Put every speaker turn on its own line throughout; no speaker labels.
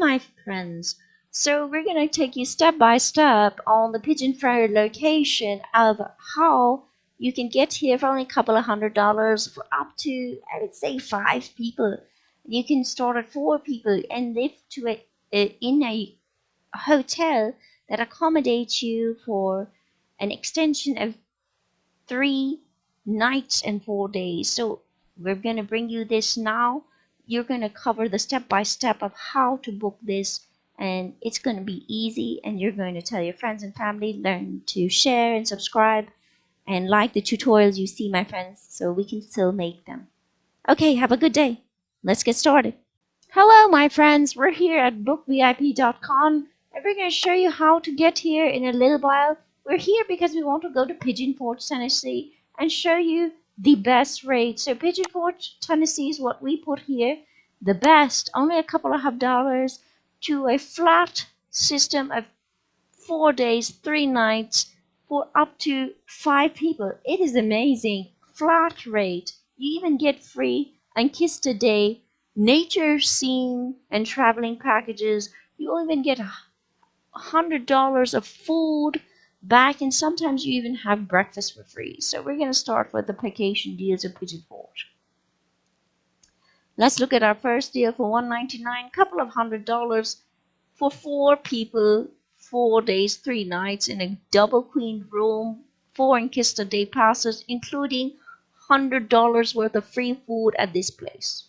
my friends. So we're gonna take you step by step on the Pigeon Ferry location of how you can get here for only a couple of $100 for up to, I would say, 5 people. You can start at 4 people and live in a hotel that accommodates you for an extension of 3 nights and 4 days. So we're going to bring you this now. You're going to cover the step by step of how to book this, and it's going to be easy, and you're going to tell your friends and family. Learn to share and subscribe and like the tutorials you see, my friends, so we can still make them. Okay, have a good day. Let's get started. Hello, my friends. We're here at bookvip.com, and we're going to show you how to get here in a little while. We're here because we want to go to Pigeon Forge, Tennessee, and show you the best rate. So Pigeon Forge, Tennessee is what we put here. The best, only a couple of $dollars to a flat system of 4 days, 3 nights for up to 5 people. It is amazing. Flat rate. You even get free Ankista a day, nature scene and traveling packages. You'll even get $100 of food back, and sometimes you even have breakfast for free. So we're going to start with the vacation deals of Pigeon Forge. Let's look at our first deal for $199, couple of $100 for 4 people, 4 days, 3 nights in a double queen room, 4 Ankista day passes, including $100 worth of free food at this place.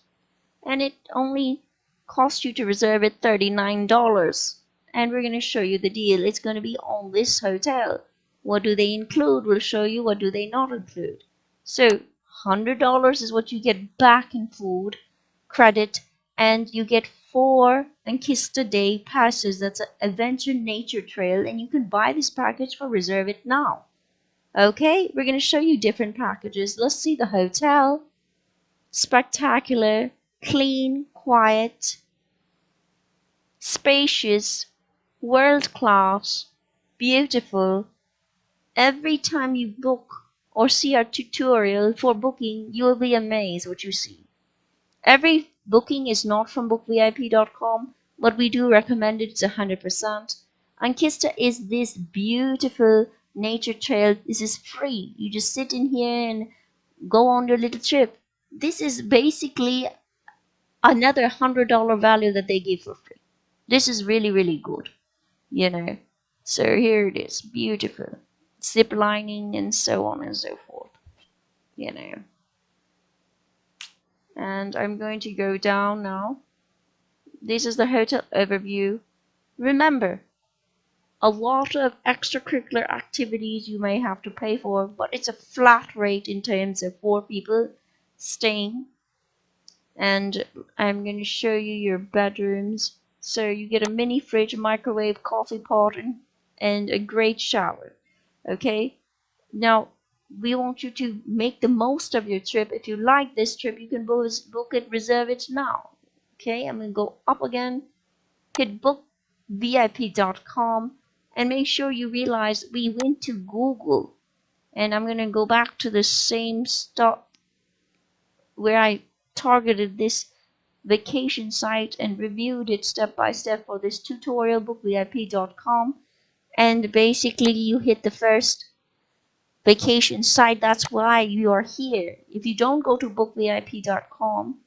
And it only costs you to reserve it $39. And we're going to show you the deal. It's going to be on this hotel. What do they include? We'll show you what do they not include. So $100 is what you get back in food, credit, and you get 4 Ankista day passes. That's an adventure nature trail, and you can buy this package for reserve it now. Okay, we're going to show you different packages. Let's see the hotel. Spectacular, clean, quiet, spacious, world class, beautiful. Every time you book or see our tutorial for booking, you will be amazed what you see. Every booking is not from bookvip.com, but we do recommend it. It's 100%. Ankista is this beautiful nature trail. This is free. You just sit in here and go on your little trip. This is basically another $100 value that they give for free. This is really, really good, you know. So here it is, beautiful. Zip lining and so on and so forth, you know. And I'm going to go down now. This is the hotel overview. Remember, a lot of extracurricular activities you may have to pay for, but it's a flat rate in terms of 4 people staying. And I'm going to show you your bedrooms. So you get a mini fridge, microwave, coffee pot, and a great shower. Okay? Now, we want you to make the most of your trip. If you like this trip, you can book it, reserve it now. Okay? I'm going to go up again, hit bookvip.com, and make sure you realize we went to Google. And I'm going to go back to the same stop where I targeted this vacation site and reviewed it step by step for this tutorial, bookvip.com, and basically you hit the first vacation site. That's why you are here. If you don't go to bookvip.com,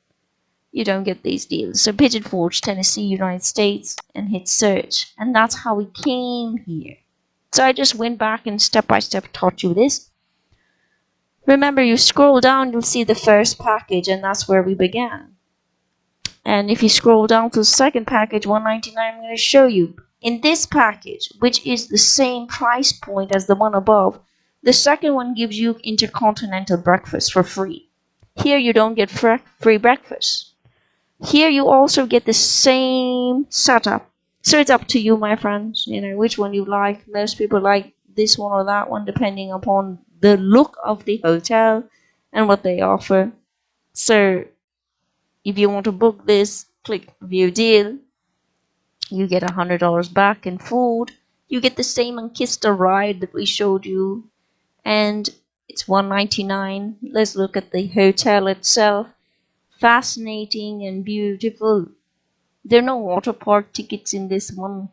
you don't get these deals. So Pigeon Forge, Tennessee, United States, and hit search, and that's how we came here. So I just went back and step by step taught you this. Remember, you scroll down, you'll see the first package, and that's where we began. And if you scroll down to the second package, $199, I'm going to show you. In this package, which is the same price point as the one above, the second one gives you intercontinental breakfast for free. Here you don't get free breakfast. Here you also get the same setup. So it's up to you, my friends, you know, which one you like. Most people like this one or that one, depending upon the look of the hotel and what they offer. So if you want to book this, click view deal. You get $100 back in food. You get the same Ankista ride that we showed you, and it's $199. Let's look at the hotel itself. Fascinating and beautiful. There are no water park tickets in this one.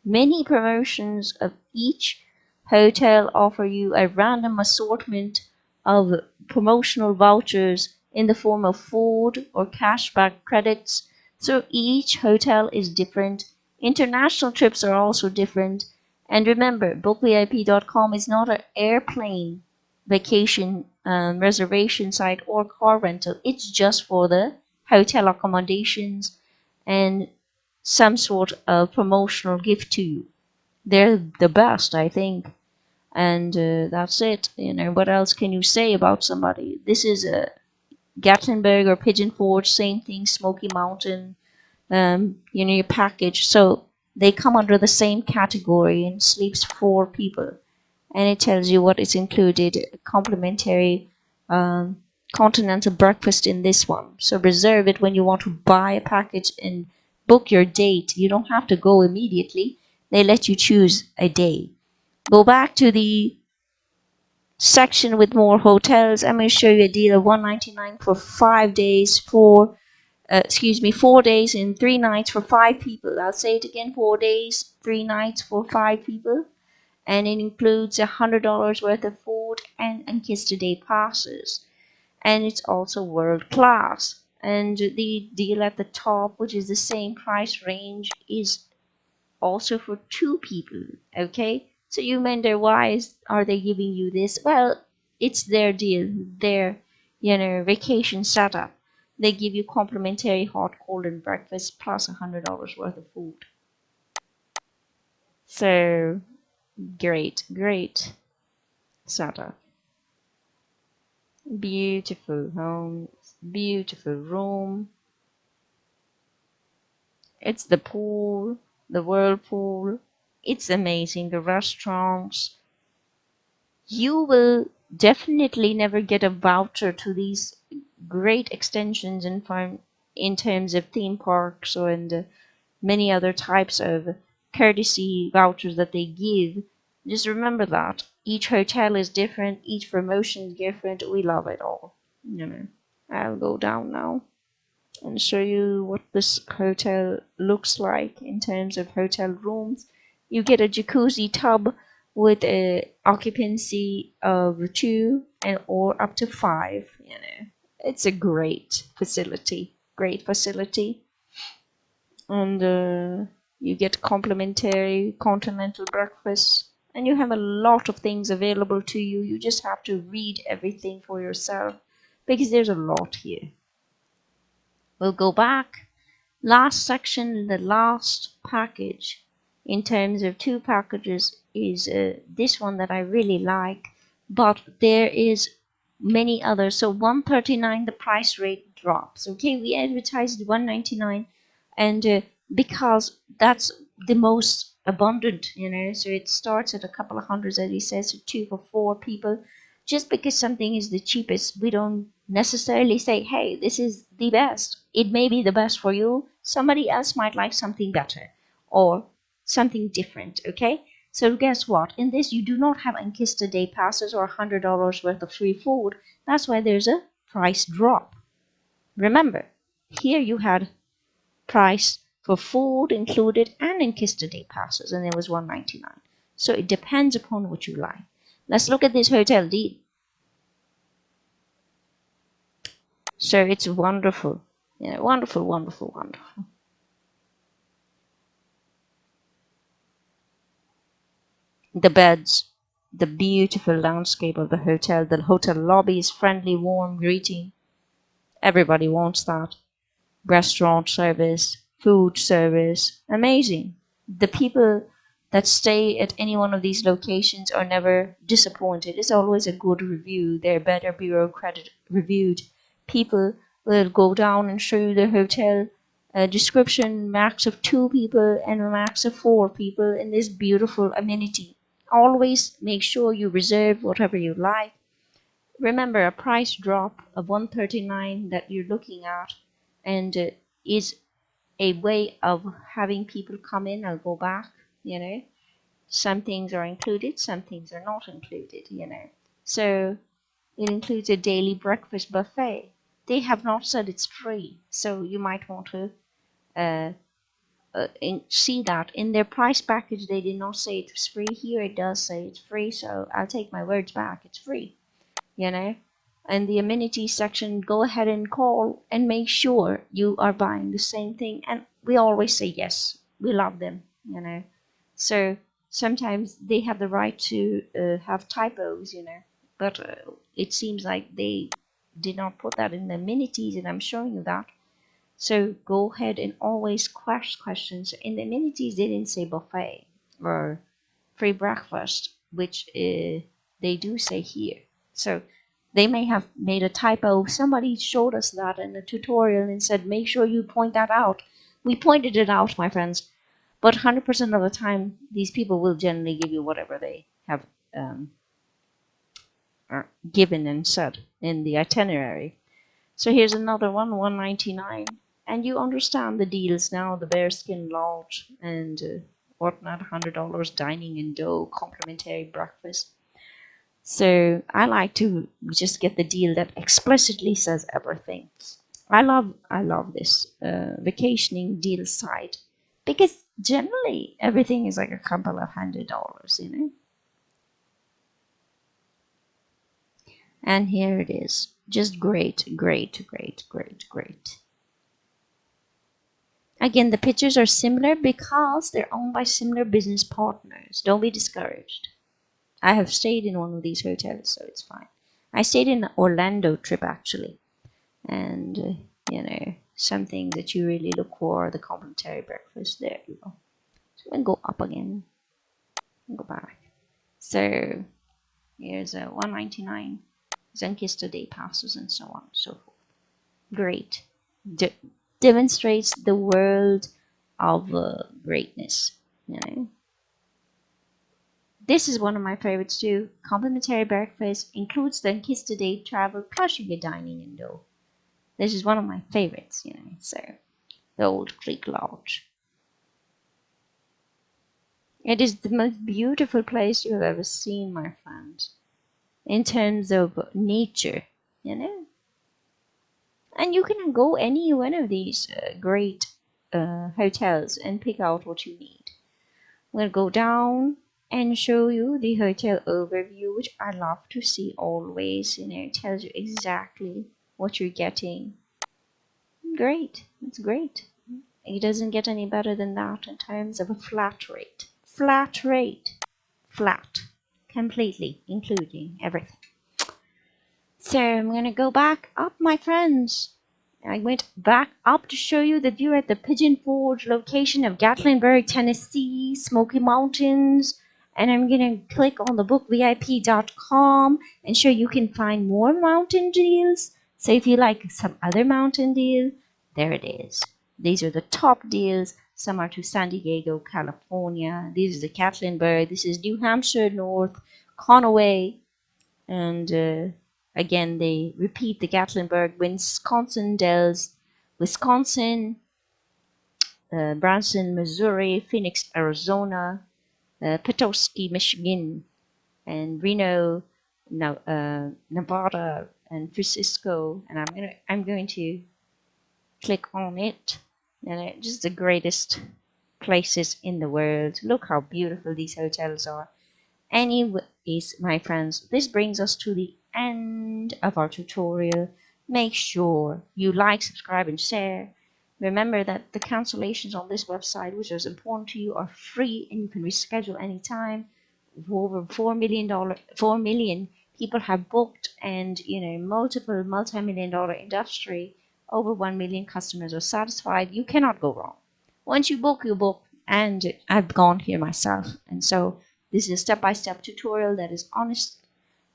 Many promotions of each hotel offer you a random assortment of promotional vouchers in the form of food or cashback credits. So each hotel is different. International trips are also different. And remember, bookvip.com is not an airplane vacation reservation site or car rental. It's just for the hotel accommodations and some sort of promotional gift to you. They're the best, I think. And that's it. What else can you say about somebody? This is a Gatlinburg or Pigeon Forge, same thing, Smoky Mountain, your package. So they come under the same category and sleeps 4 people. And it tells you what is included, complimentary um, continental breakfast in this one. So reserve it when you want to buy a package and book your date. You don't have to go immediately. They let you choose a day. Go back to the section with more hotels. I'm going to show you a deal of $199 for 5 days for 4 days and 3 nights for 5 people. I'll say it again: 4 days, 3 nights for 5 people, and it includes $100 worth of food and Ankista Day passes. And it's also world class. And the deal at the top, which is the same price range, is also for 2 people. Okay, so you wonder are they giving you this? Well, it's their deal, their vacation setup. They give you complimentary hot, cold, and breakfast plus $100 worth of food. So great setup. Beautiful home, beautiful room. It's the pool, the whirlpool. It's amazing. The restaurants. You will definitely never get a voucher to these great extensions in terms of theme parks or in the many other types of courtesy vouchers that they give. Just remember that each hotel is different, each promotion is different. We love it all. I'll go down now and show you what this hotel looks like in terms of hotel rooms. You get a jacuzzi tub with a occupancy of 2 and or up to 5. It's a great facility, and you get complimentary continental breakfast, and you have a lot of things available to you. You just have to read everything for yourself because there's a lot here. We'll go back. Last section, the last package in terms of 2 packages is this one that I really like, but there is many others. So $139, the price rate drops. Okay, we advertised $199, and because that's the most abundant, so it starts at a couple of hundreds, as he says, so 2 for 4 people. Just because something is the cheapest, we don't necessarily say, hey, this is the best. It may be the best for you. Somebody else might like something better or something different, okay? So guess what? In this, you do not have Ankista Day passes or $100 worth of free food. That's why there's a price drop. Remember, here you had price for food included and Ankista Day passes, and it was $199. So it depends upon what you like. Let's look at this hotel deal. So it's wonderful. Wonderful. The beds, the beautiful landscape of the hotel lobby is friendly, warm greeting. Everybody wants that. Restaurant service, food service, amazing. The people that stay at any one of these locations are never disappointed. It's always a good review. They're better bureau credit reviewed. People will go down and show you the hotel description, max of 2 people and a max of 4 people in this beautiful amenity. Always make sure you reserve whatever you like. Remember, a price drop of $139 that you're looking at, and is a way of having people come in. I'll go back. Some things are included, some things are not included. So it includes a daily breakfast buffet. They have not said it's free, so you might want to see that in their price package they did not say it's free. Here it does say it's free, so I'll take my words back. It's free, you know. And the amenities section, go ahead and call and make sure you are buying the same thing. And we always say yes, we love them, you know. So sometimes they have the right to have typos, you know, but it seems like they did not put that in the amenities, and I'm showing you that. So go ahead and always questions. In the amenities, they didn't say buffet or free breakfast, which they do say here. So they may have made a typo. Somebody showed us that in a tutorial and said, make sure you point that out. We pointed it out, my friends. But 100% of the time, these people will generally give you whatever they have given and said in the itinerary. So here's another one, $199. And you understand the deals now, the bearskin lodge and whatnot, $100 dining and dough, complimentary breakfast. So I like to just get the deal that explicitly says everything. I love this vacationing deal site, because generally everything is like a couple of $100, you know. And here it is, just great. Again, the pictures are similar because they're owned by similar business partners. Don't be discouraged. I have stayed in one of these hotels, so it's fine. I stayed in an Orlando trip actually, and you know, something that you really look for, the complimentary breakfast. There you go. So we go up again and go back. So here's a $199 Zenkister day passes and so on and so forth. Great. Demonstrates the world of greatness, you know. This is one of my favorites too. Complimentary breakfast includes the Zenkister day travel plus you get dining and dough. This is one of my favorites, you know. So the Old Creek Lodge. It is the most beautiful place you have ever seen, my friends, in terms of nature, you know. And you can go any one of these great hotels and pick out what you need. I'm going to go down and show you the hotel overview, which I love to see always. You know, it tells you exactly what you're getting. Great. It's great. It doesn't get any better than that in terms of a flat rate. Flat rate. Flat. Completely, including everything. So I'm going to go back up, my friends. I went back up to show you the view at the Pigeon Forge location of Gatlinburg, Tennessee, Smoky Mountains. And I'm going to click on the bookvip.com and show you can find more mountain deals. So if you like some other mountain deal, there it is. These are the top deals. Some are to San Diego, California. This is the Gatlinburg. This is New Hampshire, North Conway. And again, they repeat the Gatlinburg, Wisconsin Dells, Wisconsin, Branson, Missouri, Phoenix, Arizona, Petoskey, Michigan, and Reno, Nevada, and Francisco. And I'm going to click on it, and it's just the greatest places in the world. Look how beautiful these hotels are. Anyways, my friends, this brings us to the end of our tutorial. Make sure you like, subscribe, and share. Remember that the cancellations on this website, which is important to you, are free and you can reschedule anytime. Over $4 million people have booked, and you know, multiple multi-million-dollar industry. Over 1 million customers are satisfied. You cannot go wrong. Once you book, you book, and I've gone here myself, and so this is a step-by-step tutorial that is honest.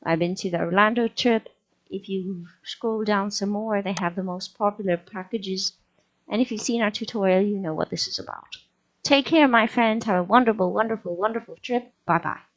I've been to the Orlando trip. If you scroll down some more, they have the most popular packages. And if you've seen our tutorial, you know what this is about. Take care, my friends. Have a wonderful, wonderful, wonderful trip. Bye-bye.